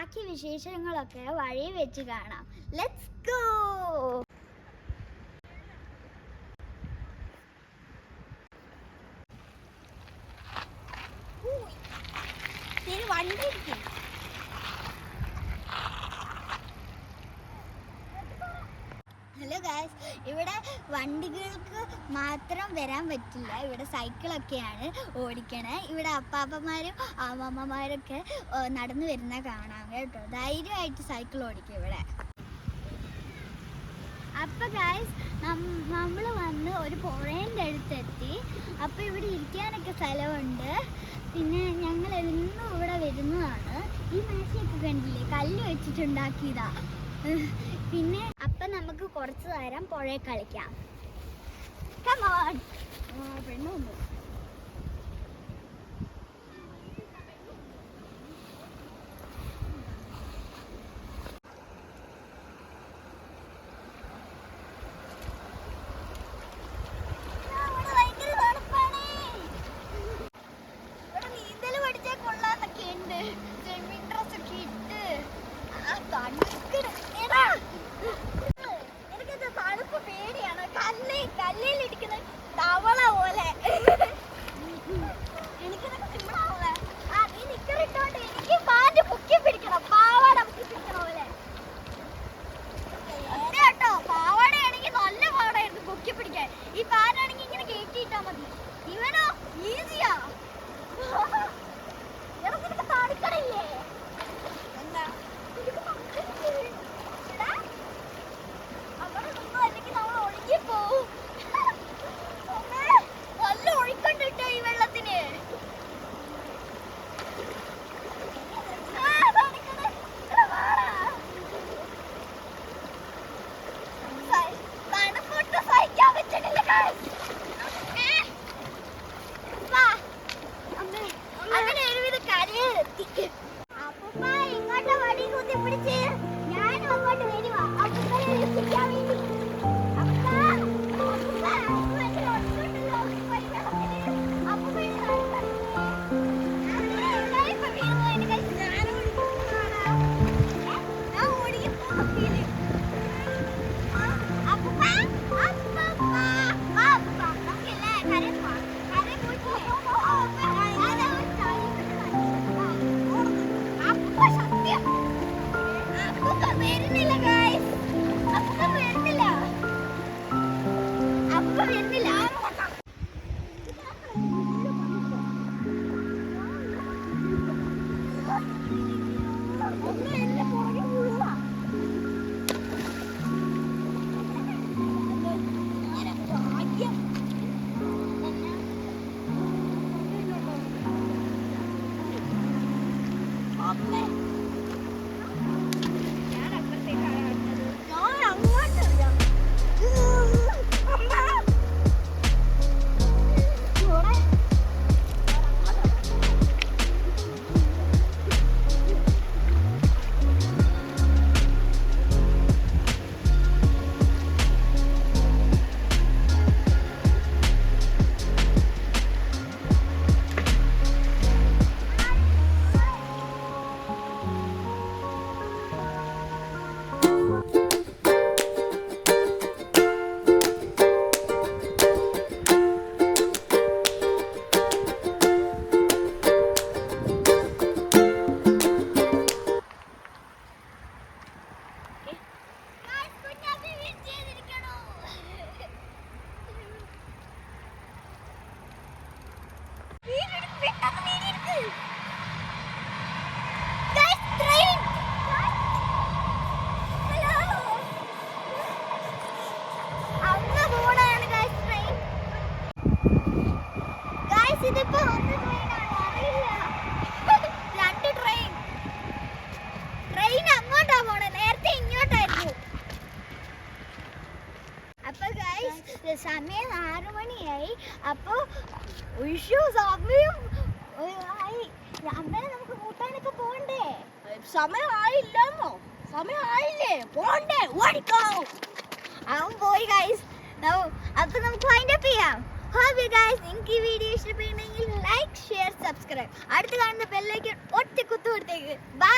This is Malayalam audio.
ബാക്കി വിശേഷങ്ങളൊക്കെ വഴി വെച്ച് കാണാം. Let's go. വണ്ടി ഇരിക്കും. ഹലോ ഗായ്സ്, ഇവിടെ വണ്ടികൾക്ക് മാത്രം വരാൻ പറ്റില്ല. ഇവിടെ സൈക്കിളൊക്കെയാണ് ഓടിക്കണേ. ഇവിടെ അപ്പാപ്പന്മാരും അമ്മമ്മമാരൊക്കെ നടന്നു വരുന്ന കാണാം കേട്ടോ. ധൈര്യമായിട്ട് സൈക്കിൾ ഓടിക്കും ഇവിടെ. അപ്പം ഗായ്സ്, നമ്മൾ വന്ന് ഒരു പുഴേൻ്റെ അടുത്തെത്തി. അപ്പോൾ ഇവിടെ ഇരിക്കാനൊക്കെ സ്ഥലമുണ്ട്. പിന്നെ ഞങ്ങൾ എന്നും ഇവിടെ വരുന്നതാണ്. ഈ മേശയൊക്കെ കണ്ടില്ലേ, കല്ല് വെച്ചിട്ടുണ്ടാക്കിയതാ. പിന്നെ അപ്പം നമുക്ക് കുറച്ച് നേരം പുഴയിൽ കളിക്കാം. Come on. പെണ്ണൊന്നും കല്ലിലിരിക്കുന്ന തവള പോലെ. എനിക്കിതൊക്കെ സിമ്പിളാവുക. നീ നിക്കറിട്ടോണ്ട് എനിക്ക് പാന്റ് പൊക്കി പിടിക്കണം, പാവാട പൊക്കി പിടിക്കണ പോലെ കേട്ടോ. പാവാടയാണെങ്കിൽ നല്ല പാടായിരുന്നു പൊക്കി പിടിക്കാൻ. ഈ പാന്റാണെങ്കിൽ ഇങ്ങനെ കയറ്റിയിട്ടാ മതി. ഇവനോ ഈസിയാ. നിനക്ക് താടിക്കടയില്ലേ? എന്താ അവിടെ നിന്നോ, അല്ലെങ്കിൽ നമ്മൾ ഒഴുകി പോവും. നല്ല ഒഴുക്കുണ്ടിട്ടോ ഈ വെള്ളത്തിന്. തണുപ്പൊട്ട് സഹിക്കാൻ പറ്റണില്ല. അങ്ങനെ ഒരുവിധ കരയെത്തി. അപ്പൂപ്പ ഇങ്ങോട്ട് വടി കുത്തി പിടിച്ച് ഞാനും അങ്ങോട്ട് വരുവാ അപ്പൂപ്പനെ രക്ഷിക്കാൻ വേണ്ടി. സമയം 6 മണിയായി. അപ്പോൾ സമയം അന്നേരം നമുക്ക് കൂട്ടാനൊക്കെ പോണ്ടേ? സമയമായില്ലെന്നോ? സമയമായില്ലേ? പോണ്ടേ? ഓടിക്കോ. അവൻ പോയി ഗൈസ്. അപ്പൊ നമുക്ക് വൈൻഡ് അപ്പ് ചെയ്യാം. ഹായ് ഗൈസ്, നിങ്ങൾക്ക് ഈ വീഡിയോ ഇഷ്ടപ്പെടുന്നെങ്കിൽ ലൈക്ക്, ഷെയർ, സബ്സ്ക്രൈബ്. അടുത്ത് കാണുന്ന ബെല്ലൈക്കൺ ഒറ്റ കുത്തു കൊടുത്തേക്ക്. ബൈ.